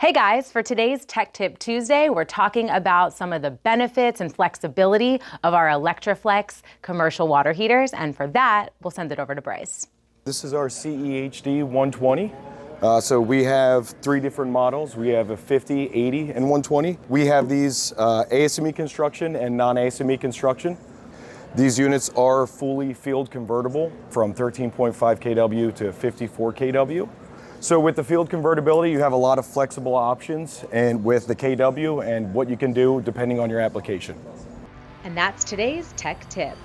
Hey guys, for today's Tech Tip Tuesday, we're talking about some of the benefits and flexibility of our ElectriFLEX commercial water heaters, and for that, we'll send it over to Bryce. This is our CEHD 120. So we have three different models. We have a 50, 80, and 120. We have these ASME construction and non-ASME construction. These units are fully field convertible from 13.5 kW to 54 kW. So with the field convertibility, you have a lot of flexible options, and with the kW and what you can do depending on your application. And that's today's Tech Tip.